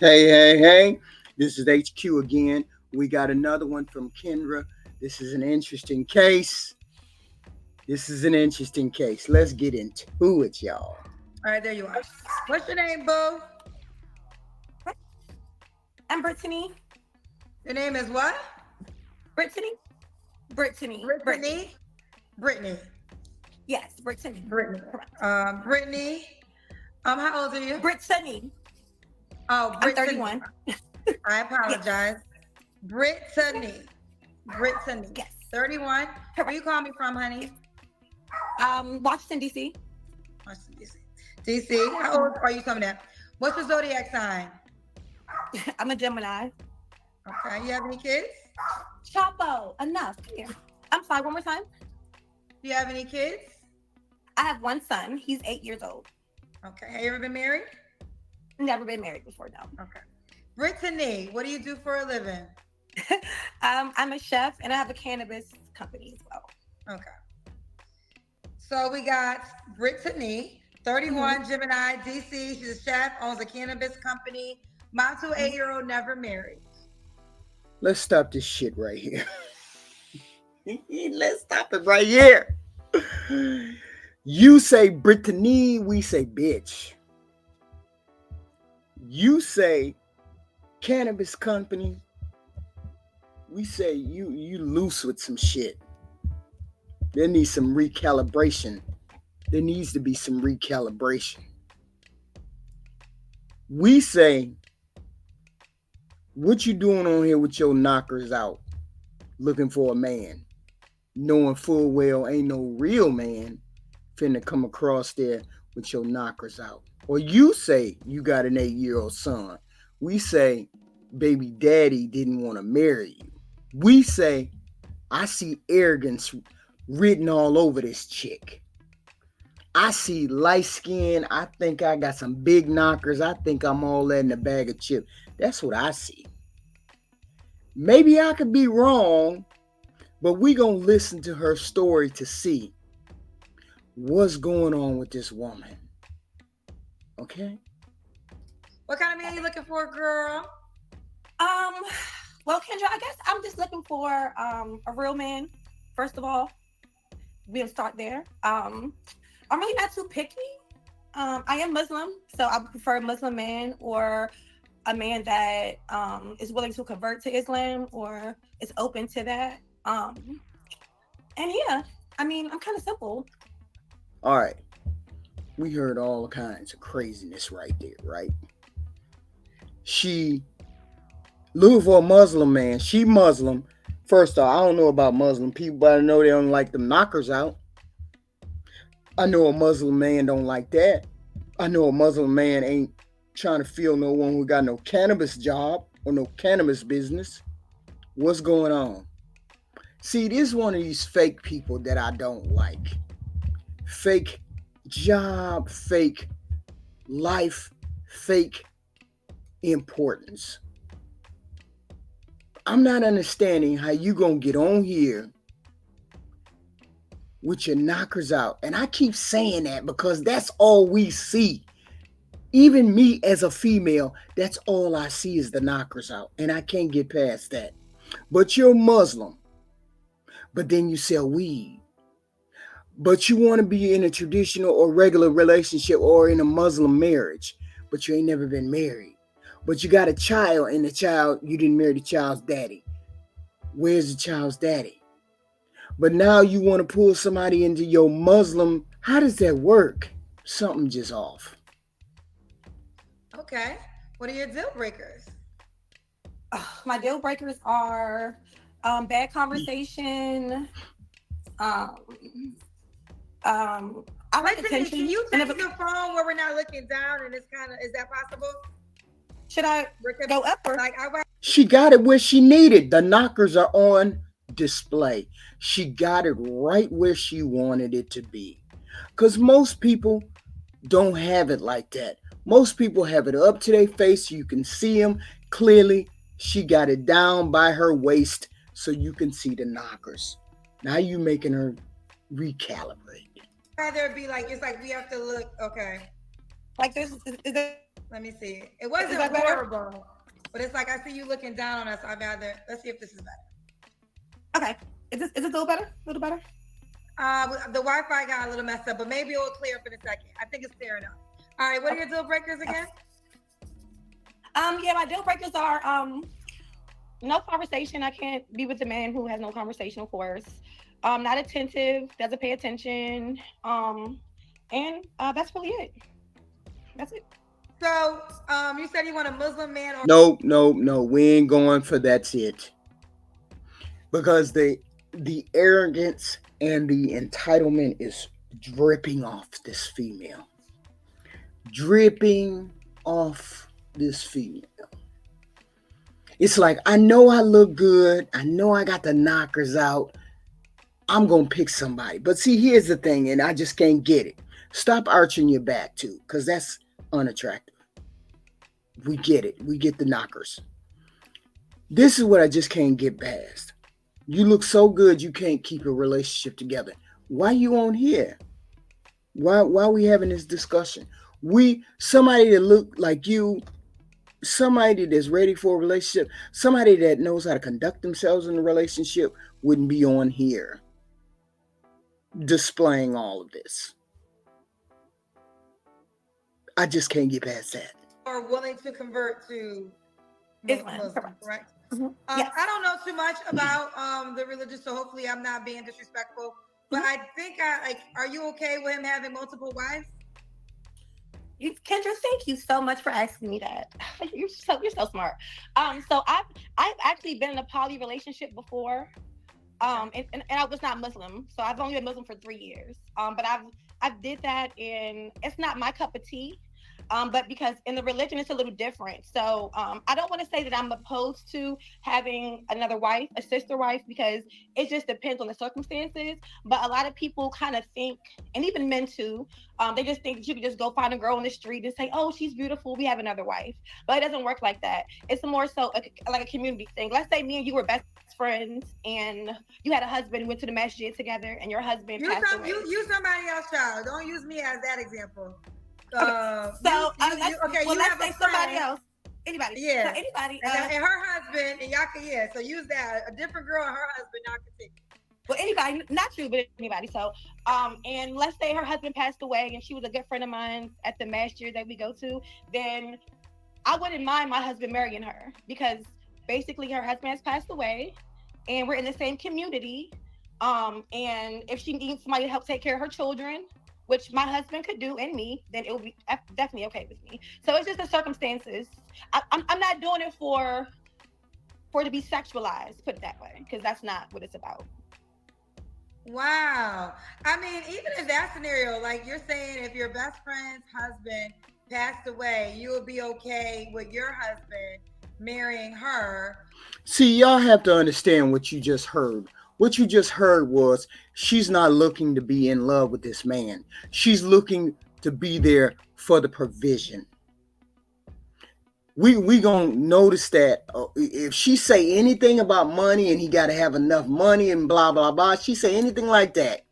Hey. This is HQ again. We got another one from Kendra. This is an interesting case. Let's get into it, y'all. All right, there you are. What's your name, boo? I'm Brittany. Your name is what? Brittany. Brittany. Brittany. Brittany. Yes, Brittany. Brittany. Correct. Brittany. How old are you? Brittany. Oh, I'm Brittany. 31. I Yes. apologize. Brittany. Brittany. Yes. 31. Where Correct. you call me from, honey? Washington, D.C. Washington, D.C. D.C. How old are you coming at? What's your zodiac sign? I'm a Gemini. Okay. You have any kids? Chapo. Enough. Come here. I'm sorry, one more time. Do you have any kids? I have one son. He's 8 years old. Okay. Have you ever been married? Never been married before, no. Okay. Brittany, what do you do for a living? I'm a chef and I have a cannabis company as well. Okay. So we got Brittany, 31, Gemini, DC. She's a chef, owns a cannabis company. Mom to 8-year-old, never married. Let's stop this shit right here. Let's stop it right here. You say Brittany, we say bitch. You say cannabis company, we say you loose with some shit. There needs some recalibration. There needs to be some recalibration. We say, what you doing on here with your knockers out, looking for a man, knowing full well ain't no real man finna come across there with your knockers out. Or you say you got an 8-year-old son. We say baby daddy didn't want to marry you. We say I see arrogance written all over this chick. I see light skin. I think I got some big knockers. I think I'm all that in a bag of chips. That's what I see. Maybe I could be wrong, but we gonna listen to her story to see what's going on with this woman. Okay? What kind of man you looking for, girl? Well, Kendra, I guess I'm just looking for a real man, first of all. We'll start there. I'm really not too picky. I am Muslim, so I prefer a Muslim man or a man that is willing to convert to Islam or is open to that. And yeah, I mean, I'm kind of simple. All right. We heard all kinds of craziness right there, right? She looking for a Muslim man. She Muslim. First off, I don't know about Muslim people, but I know they don't like them knockers out. I know a Muslim man don't like that. I know a Muslim man ain't trying to feel no one who got no cannabis job or no cannabis business. What's going on? See, this is one of these fake people that I don't like. Fake job, fake life, fake importance. I'm not understanding how you gonna get on here with your knockers out. And I keep saying that because that's all we see. Even me as a female, that's all I see is the knockers out. And I can't get past that. But you're Muslim. But then you sell weed. But you want to be in a traditional or regular relationship or in a Muslim marriage. But you ain't never been married. But you got a child and you didn't marry the child's daddy. Where's the child's daddy? But now you want to pull somebody into your Muslim. How does that work? Something just off. Okay. What are your deal breakers? My deal breakers are bad conversation. I like Brittany, attention. can you take your phone where we're not looking down and it's kind of, is that possible? Should I go up or? Like, She got it where she needed. The knockers are on display. She got it right where she wanted it to be. Because most people don't have it like that. Most people have it up to their face so you can see them clearly. She got it down by her waist so you can see the knockers. Now you making her recalibrate. rather be like, it's like we have to look, okay. Like this, is there Let me see. It wasn't horrible, but it's like I see you looking down on us. I'd rather. Let's see if this is better. Okay. Is it a little better? A little better? The Wi-Fi got a little messed up, but maybe it will clear up in a second. I think it's clear enough. All right. What are your deal breakers again? Yeah, my deal breakers are no conversation. I can't be with a man who has no conversation, of course. Not attentive, doesn't pay attention. And that's really it. That's it. So, you said you want a Muslim man or No. We ain't going for that's it. Because the arrogance and the entitlement is dripping off this female. Dripping off this female. It's like, I know I look good. I know I got the knockers out. I'm going to pick somebody. But see, here's the thing, and I just can't get it. Stop arching your back, too, because that's unattractive. We get it. We get the knockers. This is what I just can't get past. You look so good, you can't keep a relationship together. Why you on here? Why we having this discussion? Somebody that look like you, somebody that's ready for a relationship, somebody that knows how to conduct themselves in a relationship wouldn't be on here displaying all of this. I just can't get past that. are willing to convert to Muslim, correct? Mm-hmm. Yes. I don't know too much about the religion, so hopefully I'm not being disrespectful. But I think are you okay with him having multiple wives? Kendra, thank you so much for asking me that. You're so smart. So I've actually been in a poly relationship before. And I was not Muslim, so I've only been Muslim for 3 years. But I've did that, and it's not my cup of tea. But because in the religion, it's a little different. So I don't want to say that I'm opposed to having another wife, a sister wife, because it just depends on the circumstances. But a lot of people kind of think, and even men too, they just think that you can just go find a girl on the street and say, oh, she's beautiful, we have another wife. But it doesn't work like that. It's more so like a community thing. Let's say me and you were best friends and you had a husband, went to the masjid together, and your husband passed away. Use somebody else, child. Don't use me as that example. Let's say somebody else. Anybody. Yeah. So anybody. And her husband, and y'all can, so use that. A different girl and her husband, y'all can take it. Well, anybody, not you, but anybody. So, and let's say her husband passed away and she was a good friend of mine at the masjid that we go to, then I wouldn't mind my husband marrying her, because basically her husband has passed away and we're in the same community. And if she needs somebody to help take care of her children, which my husband could do, and me, then it would be definitely okay with me. So it's just the circumstances. I'm not doing it for it to be sexualized, put it that way, because that's not what it's about. Wow. I mean, even in that scenario, like you're saying, if your best friend's husband passed away, you would be okay with your husband marrying her. See, y'all have to understand what you just heard. What you just heard was she's not looking to be in love with this man. She's looking to be there for the provision. We gonna notice that if she say anything about money and he got to have enough money and blah blah blah, she say anything like that,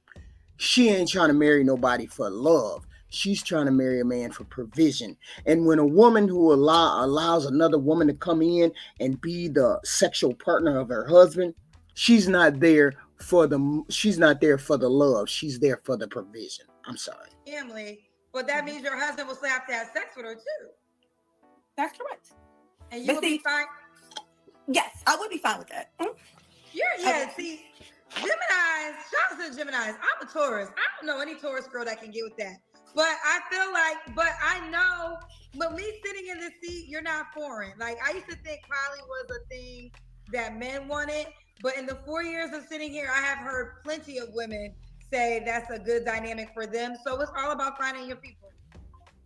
she ain't trying to marry nobody for love. She's trying to marry a man for provision. And when a woman who allows another woman to come in and be the sexual partner of her husband, she's not there for the love. She's there for the provision. I'm sorry. Family, but that means your husband will still have to have sex with her too. That's correct. And you would be fine? Yes, I would be fine with that. Mm-hmm. See, Geminis, shout out to the Geminis. I'm a Taurus. I don't know any Taurus girl that can get with that. But I feel like, but me sitting in this seat, you're not foreign. Like, I used to think poly was a thing that men wanted. But in the 4 years of sitting here, I have heard plenty of women say that's a good dynamic for them. So it's all about finding your people.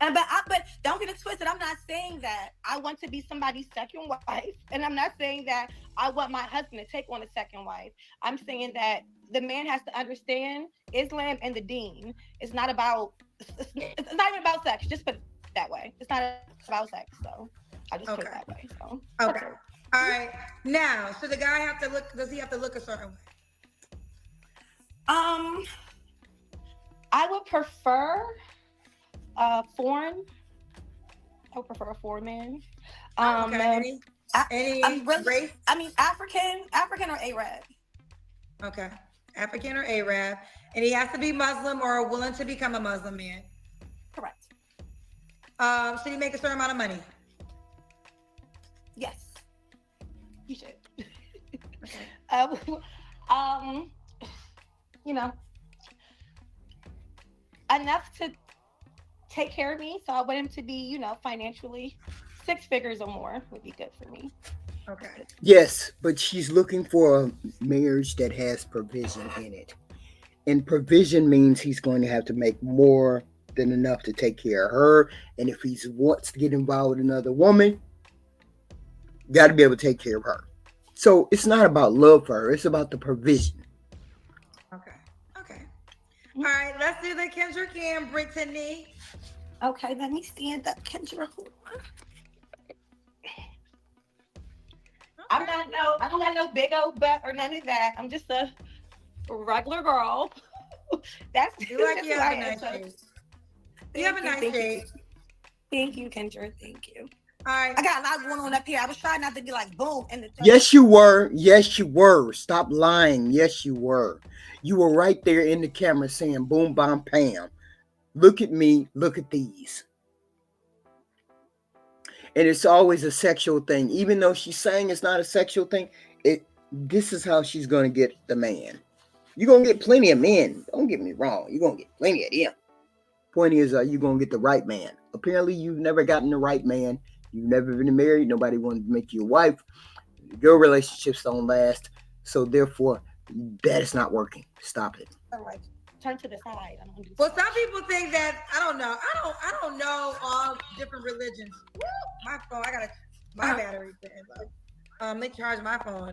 But don't get it twisted. I'm not saying that I want to be somebody's second wife, and I'm not saying that I want my husband to take on a second wife. I'm saying that the man has to understand Islam and the Deen. It's not even about sex. Just put it that way. It's not about sex. So I just put it that way. So okay. All right. Now, so the guy does he have to look a certain way? I would prefer foreign. I would prefer a foreman. Okay. I, Any I'm really, race? I mean, African or Arab. Okay. African or Arab. And he has to be Muslim or willing to become a Muslim man. Correct. Should he make a certain amount of money? Yes, you should. Okay. um, um, you know, enough to take care of me. So I want him to be, financially 6 figures or more would be good for me. Okay. Yes, but she's looking for a marriage that has provision in it. And provision means he's going to have to make more than enough to take care of her. And if he wants to get involved with another woman, got to be able to take care of her. So it's not about love for her, it's about the provision. Okay. Okay. All right. Let's do the Kendrick and Brittany. Okay, let me stand up, Kendra. I don't got no big old butt or none of that. I'm just a regular girl. That's You like that's you who have I a am. nice So, shape. You have a nice shape. Thank you, Kendra. Thank you. All right. I got a lot going on up here. I was trying not to be like boom in the Yes, you were. Yes, you were. Stop lying. Yes, you were. You were right there in the camera saying boom, bam, pam. Look at me. Look at these. And it's always a sexual thing. Even though she's saying it's not a sexual thing, this is how she's going to get the man. You're going to get plenty of men. Don't get me wrong. You're going to get plenty of them. Point is, you're going to get the right man. Apparently, you've never gotten the right man. You've never been married. Nobody wanted to make you a wife. Your relationships don't last. So, therefore, that is not working. Stop it. All right. Turn to the side. I don't do Well, some people think that I don't know. I don't know all different religions. Woo, my phone. I got my battery. Let me charge my phone.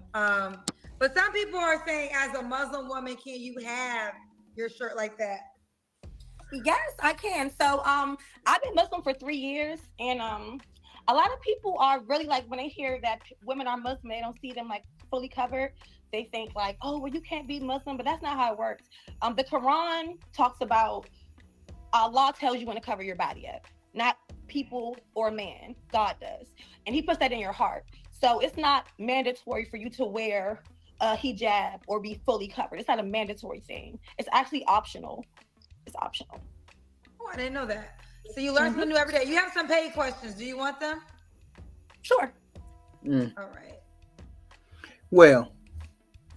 But some people are saying, as a Muslim woman, can you have your shirt like that? Yes, I can. So I've been Muslim for 3 years, and a lot of people are really like, when they hear that women are Muslim, they don't see them like fully covered. They think like, oh, well, you can't be Muslim, but that's not how it works. The Quran talks about Allah tells you when to cover your body up, not people or man. God does, and He puts that in your heart. So it's not mandatory for you to wear a hijab or be fully covered. It's not a mandatory thing. It's actually optional. It's optional. Oh, I didn't know that. So you learn something new every day. You have some paid questions. Do you want them? Sure. All right. Well,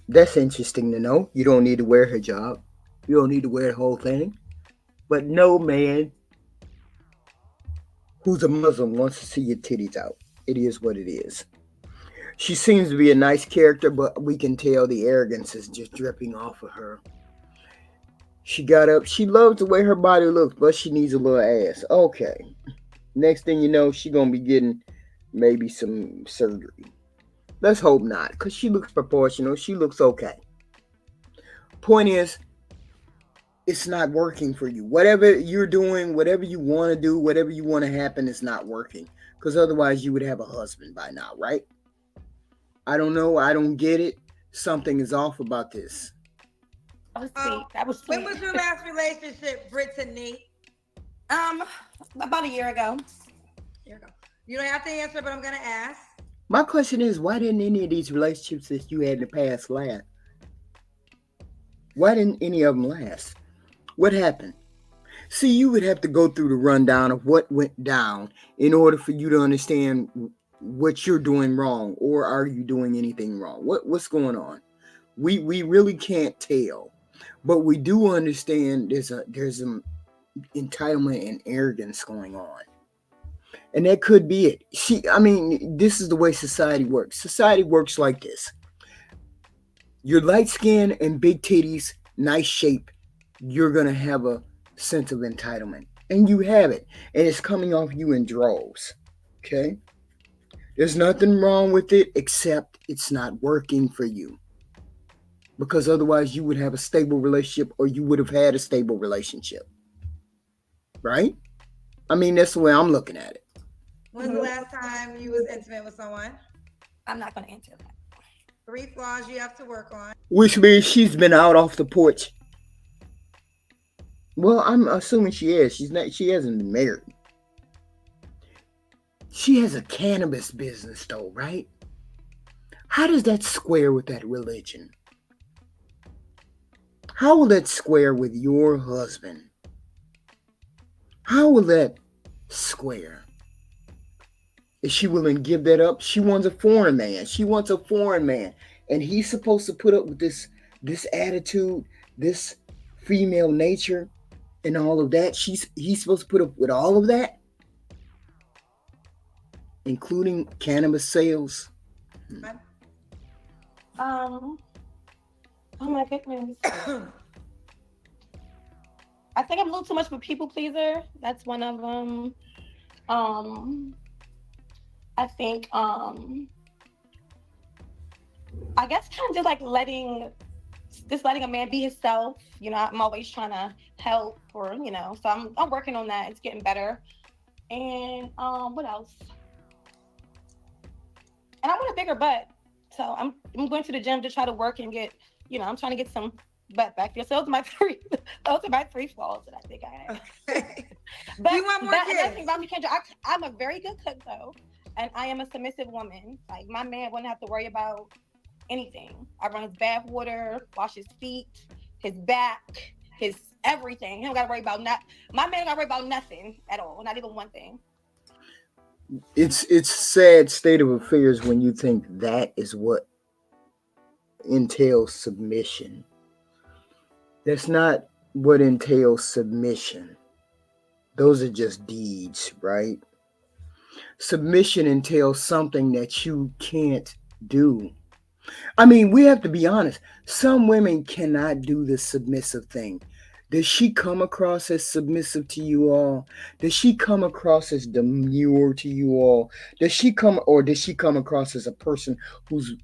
that's interesting to know. You don't need to wear a hijab. You don't need to wear the whole thing. But no man who's a Muslim wants to see your titties out. It is what it is. She seems to be a nice character, but we can tell the arrogance is just dripping off of her. She got up. She loves the way her body looks, but she needs a little ass. Okay. Next thing you know, she's going to be getting maybe some surgery. Let's hope not, because she looks proportional. She looks okay. Point is, it's not working for you. Whatever you're doing, whatever you want to do, whatever you want to happen, it's not working. Because otherwise, you would have a husband by now, right? I don't know. I don't get it. Something is off about this. That was sweet. When was your last relationship, Brittany? About a year ago. Here we go. You don't have to answer, but I'm gonna ask. My question is, why didn't any of these relationships that you had in the past last? Why didn't any of them last? What happened? See, you would have to go through the rundown of what went down in order for you to understand what you're doing wrong, or are you doing anything wrong? What's going on? We really can't tell, but we do understand there's an entitlement and arrogance going on, and that could be it. This is the way society works. Society works like this: you're light skin and big titties, nice shape. You're gonna have a sense of entitlement, and you have it, and it's coming off you in droves. Okay, there's nothing wrong with it except it's not working for you. Because otherwise you would have a stable relationship, or you would have had a stable relationship. Right? That's the way I'm looking at it. When's the last time you was intimate with someone? I'm not going to answer that. 3 flaws you have to work on. Which means she's been out off the porch. Well, I'm assuming she is. She hasn't been married. She has a cannabis business though, right? How does that square with that religion? How will that square with your husband? How will that square? Is she willing to give that up? She wants a foreign man. She wants a foreign man. And he's supposed to put up with this attitude, this female nature and all of that. He's supposed to put up with all of that, including cannabis sales. Oh my goodness. I think I'm a little too much of a people pleaser. That's one of them. I think I guess kind of just like letting a man be himself. You know, I'm always trying to help, or so I'm working on that. It's getting better. And what else? And I want a bigger butt, so I'm going to the gym to try to work and get. I'm trying to get some butt back there. So those are my three. Those are my three flaws that I think I have. Okay. But Do you want more kids? About me, Kendra, I'm a very good cook though, and I am a submissive woman. Like my man wouldn't have to worry about anything. I run his bath water, wash his feet, his back, his everything. He don't got to worry about my man don't got to worry about nothing at all, not even one thing. It's sad state of affairs when you think that is what entails submission. That's not what entails submission. Those are just deeds, right? Submission entails something that you can't do. I mean, we have to be honest. Some women cannot do the submissive thing. Does she come across as submissive to you all? Does she come across as demure to you all? Does she come across as a person who's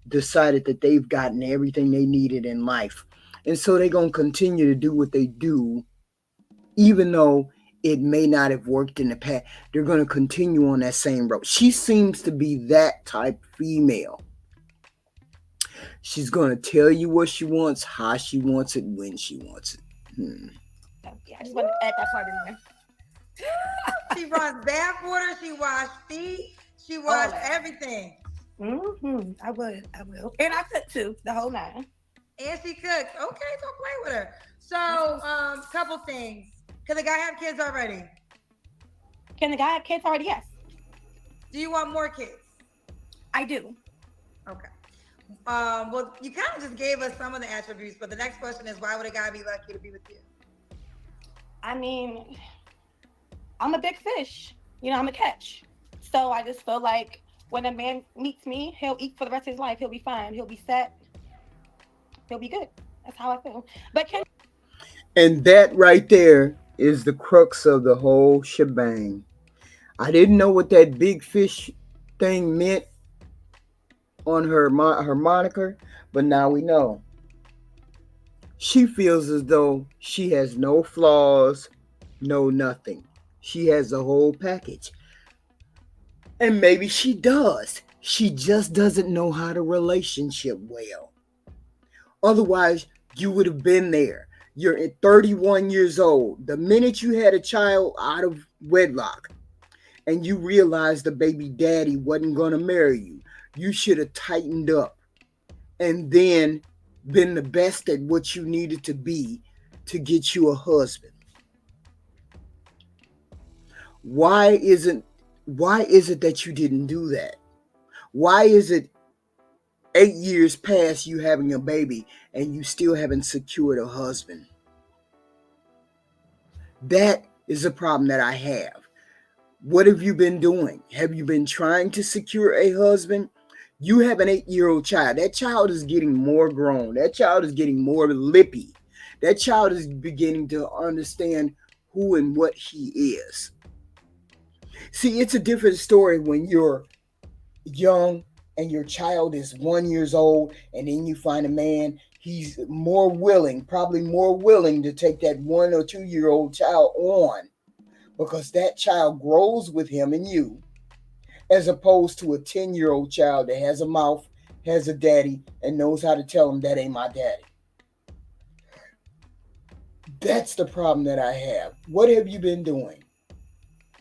decided that they've gotten everything they needed in life? And so they're going to continue to do what they do, even though it may not have worked in the past. They're going to continue on that same road. She seems to be that type female. She's going to tell you what she wants, how she wants it, when she wants it. Yeah, I just want to add that part in there. She runs bath water. She washed feet. She washed everything. I will. And I cook too, the whole nine. And she cooks. Okay, don't play with her. So, couple things. Can the guy have kids already? Can the guy have kids already? Yes. Do you want more kids? I do. Okay. Well, you kind of just gave us some of the attributes, but the next question is, why would a guy be lucky to be with you? I mean, I'm a big fish. I'm a catch. So I just feel like when a man meets me, he'll eat for the rest of his life. He'll be fine. He'll be set. He'll be good. That's how I feel. And that right there is the crux of the whole shebang. I didn't know what that big fish thing meant on her moniker, but now we know. She feels as though she has no flaws, no nothing. She has the whole package. And maybe she does. She just doesn't know how to relationship well. Otherwise, you would have been there. You're at 31 years old. The minute you had a child out of wedlock and you realized the baby daddy wasn't going to marry you, you should have tightened up and then been the best at what you needed to be to get you a husband. Why is it that you didn't do that? Why is it 8 years past you having a baby and you still haven't secured a husband? That is a problem that I have. What have you been doing? Have you been trying to secure a husband? You have an 8-year-old child. That child is getting more grown. That child is getting more lippy. That child is beginning to understand who and what he is. See, it's a different story when you're young and your child is 1 year old, and then you find a man, he's probably more willing to take that 1 or 2 year old child on, because that child grows with him and you, as opposed to a 10-year-old child that has a mouth, has a daddy, and knows how to tell him that ain't my daddy. That's the problem that I have. What have you been doing?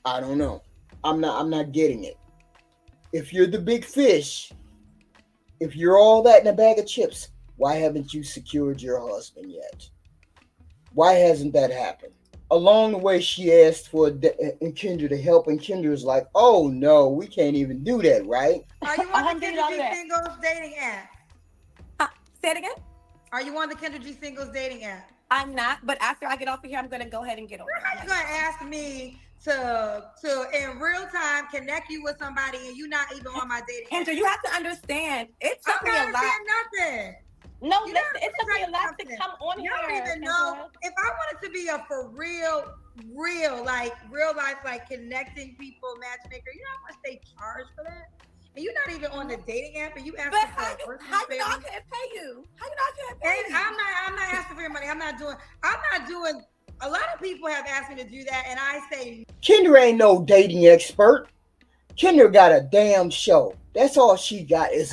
I don't know. I'm not getting it. If you're the big fish, if you're all that in a bag of chips, why haven't you secured your husband yet? Why hasn't that happened? Along the way, she asked for Kendra to help, and Kendra's like, "Oh no, we can't even do that, right?" Are you I on the haven't dated Kendra all G of that. Singles dating app? Say it again. Are you on the Kendra G Singles dating app? I'm not, but after I get off of here, I'm gonna go ahead and get on How you there. gonna ask me to in real time connect you with somebody and you not even on my dating app? Kendra, you have to understand. It took I'm me not a lot. understanding nothing. No, You listen, know, it took me a lot to something. come on You here. don't even Kendra. know if I wanted to be a for real, like real life, like connecting people matchmaker. You know how much they charge for that? And you're not even on the dating app, and you asking But for a personal how you know I favor. can't pay you? How you know I can't pay And you? I'm not asking for your money. I'm not doing. A lot of people have asked me to do that, and I say Kendra ain't no dating expert. Kendra got a damn show. That's all she got is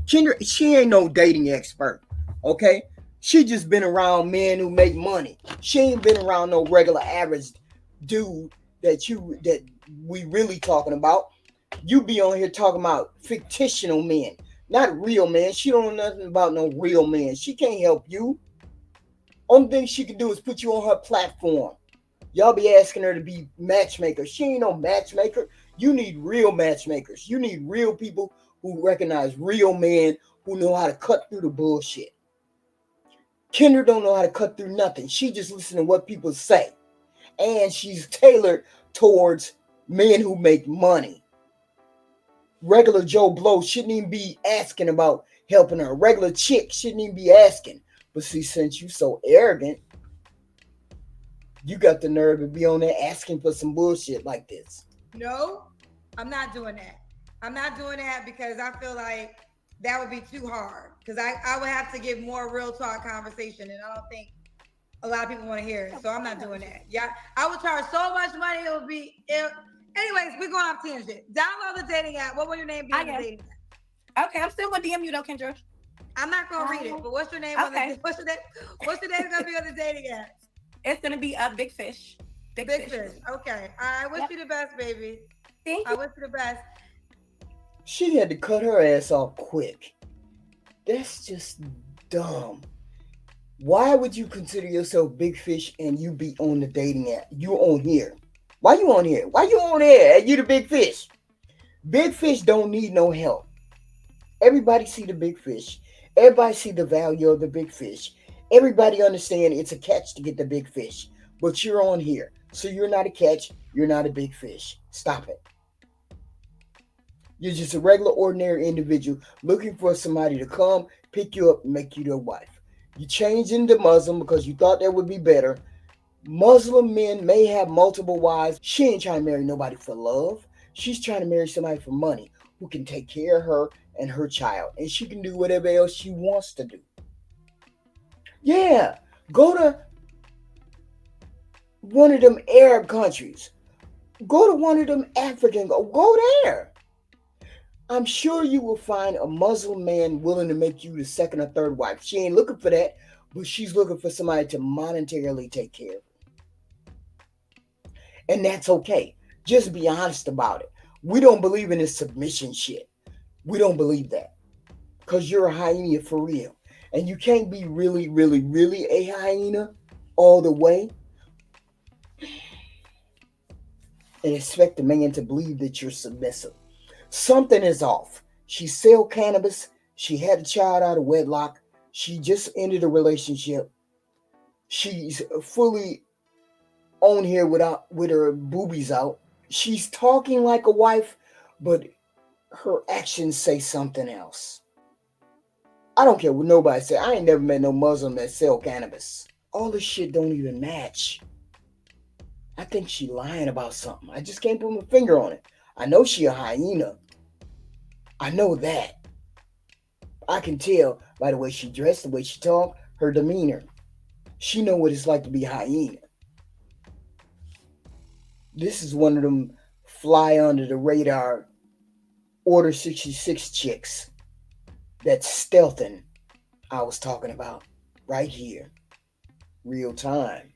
Kendra. She ain't no dating expert. Okay, she just been around men who make money. She ain't been around no regular average dude that we really talking about. You be on here talking about fictional men, not real men. She don't know nothing about no real men. She can't help you. Only thing she can do is put you on her platform. Y'all be asking her to be matchmaker. She ain't no matchmaker. You need real matchmakers. You need real people who recognize real men who know how to cut through the bullshit. Kendra don't know how to cut through nothing. She just listen to what people say. And she's tailored towards men who make money. Regular Joe Blow shouldn't even be asking about helping her. Regular chick shouldn't even be asking. But see, since you so arrogant, you got the nerve to be on there asking for some bullshit like this. no, I'm not doing that. I'm not doing that because I feel like that would be too hard. Because I would have to give more real talk conversation, and I don't think a lot of people want to hear it. So I'm not doing that. Yeah, I would charge so much money. It would be. Anyways, we're going off tangent. Download the dating app. What will your name be on the dating app? Okay, I'm still gonna DM you though, Kendra. I'm not gonna read it, but what's your name on the what's your name gonna be on the dating app? It's gonna be a big fish. Big fish. Okay. I wish you the best, baby. Thank I you. wish you the best. She had to cut her ass off quick. That's just dumb. Why would you consider yourself big fish and you be on the dating app? You on here. Why you on here? Why you on here? You the big fish. Big fish don't need no help. Everybody see the big fish. Everybody see the value of the big fish. Everybody understand it's a catch to get the big fish. But you're on here. So you're not a catch. You're not a big fish. Stop it. You're just a regular, ordinary individual looking for somebody to come, pick you up, and make you their wife. You changed into Muslim because you thought that would be better. Muslim men may have multiple wives. She ain't trying to marry nobody for love. She's trying to marry somebody for money who can take care of her and her child. And she can do whatever else she wants to do. Yeah, go to one of them Arab countries. Go to one of them African. Go there. I'm sure you will find a Muslim man willing to make you the second or third wife. She ain't looking for that, but she's looking for somebody to monetarily take care of her. And that's okay. Just be honest about it. We don't believe in this submission shit. We don't believe that. Because you're a hyena for real. And you can't be really, really, really a hyena all the way and expect the man to believe that you're submissive. Something is off. She sell cannabis. She had a child out of wedlock. She just ended a relationship. She's fully on here with her boobies out. She's talking like a wife, but her actions say something else. I don't care what nobody say. I ain't never met no Muslim that sell cannabis. All this shit don't even match. I think she lying about something. I just can't put my finger on it. I know she a hyena. I know that. I can tell by the way she dressed, the way she talked, her demeanor. She know what it's like to be a hyena. This is one of them fly under the radar Order 66 chicks that's stealthing I was talking about right here. Real time.